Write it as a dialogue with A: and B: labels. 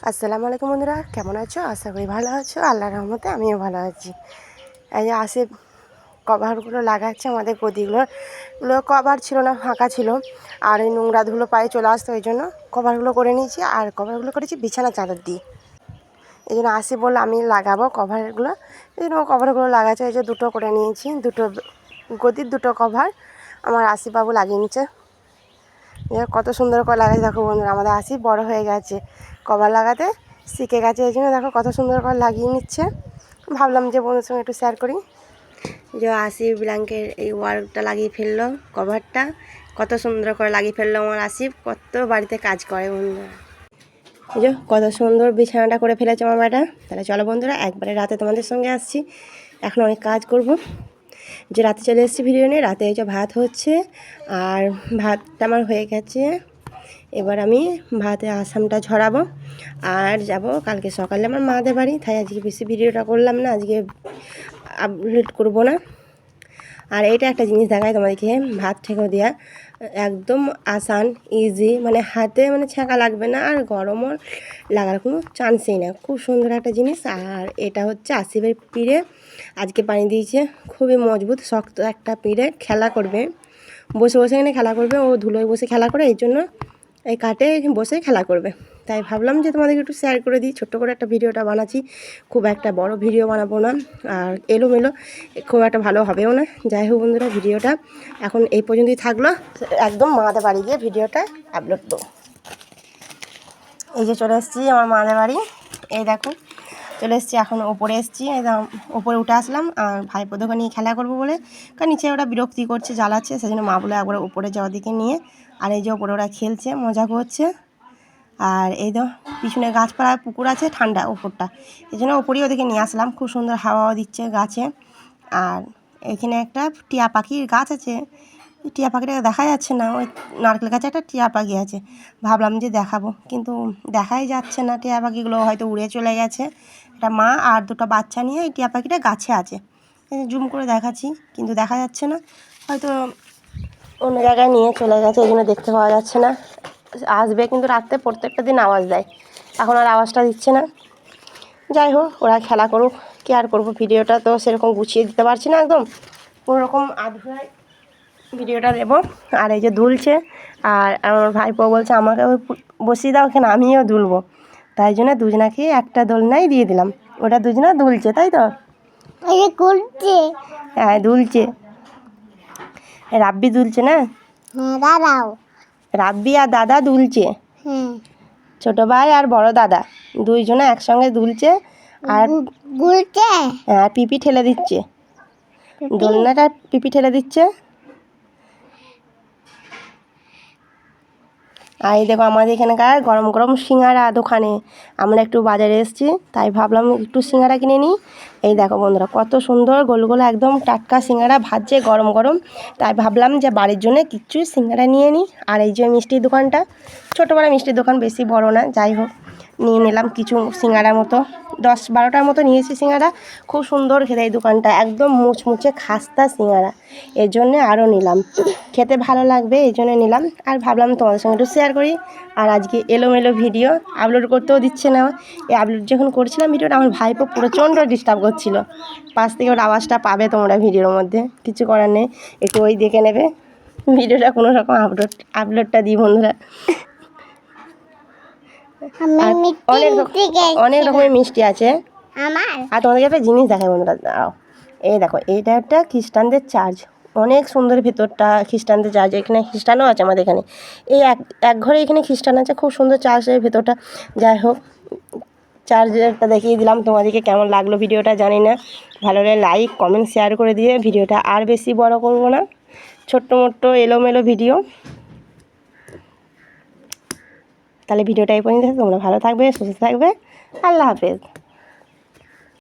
A: আসসালামু আলাইকুম বন্ধুরা, কেমন আছো? আশা করি ভালো আছো। আল্লাহর রহমতে আমিও ভালো আছি। এই যে আসে কভারগুলো লাগাচ্ছে আমাদের গদিগুলো কভার ছিল না, ফাঁকা ছিল। আর এই নোংরা ধুলো পায়ে চলে আসতো, ওই জন্য কভারগুলো করে নিয়েছি। আর কভারগুলো করেছি বিছানা চাদর দিয়ে। এই জন্য আসি বললো আমি লাগাবো কভারগুলো, এই জন্য কভারগুলো লাগাচ্ছে। এই যে দুটো করে নিয়েছি, দুটো গদির দুটো কভার আমার আসিবাবু লাগিয়ে নিচ্ছে। কত সুন্দর করে লাগাচ্ছে দেখো বন্ধুরা, আমাদের আসি বড় হয়ে গেছে, কভার লাগাতে শিখে গেছে। এই জন্য দেখো কত সুন্দর করে লাগিয়ে নিচ্ছে। ভাবলাম যে বন্ধুর সঙ্গে একটু শেয়ার করি। যে আসি ব্ল্যাঙ্কের এই ওয়ার্কটা লাগিয়ে ফেললো, কভারটা কত সুন্দর করে লাগিয়ে ফেললো আমার আসিফ। কত বাড়িতে কাজ করে বন্ধুরা, এই যে কত সুন্দর বিছানাটা করে ফেলেছে আমার বেটা। তাহলে চলো বন্ধুরা, একবারে রাতে তোমাদের সঙ্গে আসছি। এখন অনেক কাজ করব, যে রাতে চলে এসেছি ভিডিও নিয়ে। রাতে এই যে ভাত হচ্ছে, আর ভাতটা আমার হয়ে গেছে। এবার আমি ভাতে আসামটা ঝরাবো আর যাব কালকে সকালে আমার মাদের বাড়ি। তাই আজকে বেশি ভিডিওটা করলাম না, আজকে আপলোড করব না। আর এটা একটা জিনিস দেখায় তোমাদেরকে, ভাত ঠেকো দেওয়া একদম আসান, ইজি, মানে হাতে মানে ছ্যাঁকা লাগবে না, আর গরমও লাগার কোনো চান্সই না। খুব সুন্দর একটা জিনিস। আর এটা হচ্ছে আসিফের পিড়ে, আজকে পানি দিয়েছে, খুবই মজবুত শক্ত একটা পিড়ে। খেলা করবে, বসে বসে এখানে খেলা করবে, ও ধুলোয় বসে খেলা করে, এই জন্য এই কাঠে বসে খেলা করবে। তাই ভাবলাম যে তোমাদেরকে একটু শেয়ার করে দিই। ছোট্ট করে একটা ভিডিওটা বানাচ্ছি, খুব একটা বড় ভিডিও বানাবো না, আর এলোমেলো খুব একটা ভালো হবেও না। যাই হোক বন্ধুরা, ভিডিওটা এখন এই পর্যন্তই থাকলো। একদম মাদের বাড়ি গিয়ে ভিডিওটা আপলোড দেবো। এই যে চলে এসেছি আমার মাদের বাড়ি, এই দেখো চলে এসেছি। এখন ওপরে এসেছি, একদম ওপরে উঠে আসলাম। আর ভাইপোদেরকে নিয়ে খেলা করবো বলে, কারণ নিচে ওরা বিরক্তি করছে, জ্বালাচ্ছে, সেই জন্য মা বলে একবার উপরে যাওয়ার দিকে নিয়ে। আর এই যে ওপরে ওরা খেলছে, মজা করছে। আর এই তো পিছনে গাছপালা, পুকুর আছে, ঠান্ডা ওপরটা, এই জন্য ওপরেই ওদেরকে নিয়ে আসলাম। খুব সুন্দর হাওয়াও দিচ্ছে গাছে। আর এখানে একটা টিয়া পাখির গাছ আছে, টিয়া পাখিটা দেখা যাচ্ছে না। ওই নারকেল গাছে একটা টিয়া পাখি আছে, ভাবলাম যে দেখাবো, কিন্তু দেখাই যাচ্ছে না। টিয়া পাখিগুলো হয়তো উড়ে চলে গেছে। একটা মা আর দুটো বাচ্চা নিয়ে এই টিয়া পাখিটা গাছে আছে। জুম করে দেখাচ্ছি, কিন্তু দেখা যাচ্ছে না, হয়তো অন্য জায়গায় নিয়ে চলে গেছে, এই জন্য দেখতে পাওয়া যাচ্ছে না। আসবে কিন্তু রাত্রে, প্রত্যেকটা দিন আওয়াজ দেয়, এখন আর আওয়াজটা দিচ্ছে না। যাই হোক, ওরা খেলা করুক, কি আর করবো। ভিডিওটা তো সেরকম গুছিয়ে দিতে পারছি না, একদম কোনোরকম আধুরাই ভিডিওটা দেবো। আর এই যে দুলছে, আর আমার ভাইপো বলছে আমাকে বসিয়ে দাও, এখানে আমিও দুলবো। তাই জন্য দুজনাকে একটা দোলনাই দিয়ে দিলাম, ওটা দুজনা দুলছে, তাই তো হ্যাঁ দুলছে। রাব্বি দুলছে না, দাদাও রাব্বি আর দাদা দুলছে, ছোট ভাই আর বড় দাদা দুইজনে একসঙ্গে দুলছে। আর হ্যাঁ পিপি ঠেলে দিচ্ছে, দোলনাটা পিপি ঠেলে দিচ্ছে। আর এই দেখো আমাদের এখানকার গরম গরম সিঙ্গারা দোকানে, আমরা একটু বাজারে এসেছি, তাই ভাবলাম একটু সিঙ্গারা কিনে নিই। এই দেখো বন্ধুরা, কত সুন্দর গোল গোল একদম টাটকা সিঙ্গারা ভাজছে গরম গরম। তাই ভাবলাম যে বাড়ির জন্য কিছু সিঙ্গারা নিয়ে নিই। আর এই যে মিষ্টির দোকানটা, ছোটো বড় মিষ্টির দোকান, বেশি বড় না, যাই হোক নিয়ে নিলাম কিছু সিঙ্গারার মতো, 10-12টার মতো নিয়েছি সিঙ্গারা। খুব সুন্দর খেতে এই দোকানটা, একদম মুচমুচে খাস্তা সিঙ্গারা, এর জন্যে আরও নিলাম, খেতে ভালো লাগবে এই জন্য নিলাম। আর ভাবলাম তোমাদের সঙ্গে একটু শেয়ার করি। আর আজকে এলোমেলো ভিডিও আপলোড করতেও দিচ্ছে না। এই আপলোড যখন করছিলাম ভিডিওটা, আমার ভাইপো প্রচণ্ড ডিস্টার্ব করছিল, পাশ থেকে ওর আওয়াজটা পাবে তোমরা ভিডিওর মধ্যে, কিছু করার নেই, একটু ওই দেখে নেবে ভিডিওটা কোনো রকম আপলোডটা দিই বন্ধুরা। অনেক রকমের মিষ্টি আছে। আর তোমাদেরকে একটা জিনিস দেখায় বন্ধুরা, দাঁড়াও, এই দেখো এইটা একটা খ্রিস্টানদের চার্চ, অনেক সুন্দর ভেতরটা, খ্রিস্টানদের চার্চ। এখানে খ্রিস্টানও আছে আমাদের এখানে, এই এক ঘরে এখানে খ্রিস্টান আছে, খুব সুন্দর চার্চের ভেতরটা। যাই হোক, চার্চটা দেখিয়ে দিলাম তোমাদেরকে। কেমন লাগলো ভিডিওটা জানি না, ভালো লাগলে লাইক কমেন্ট শেয়ার করে দিয়ে ভিডিওটা আর বেশি বড় করব না, ছোট্ট মোট্ট এলোমেলো ভিডিও। তাহলে ভিডিওটা এই পর্যন্ত, তোমরা ভালো থাকবে, সুস্থ থাকবে, আল্লাহ হাফেজ।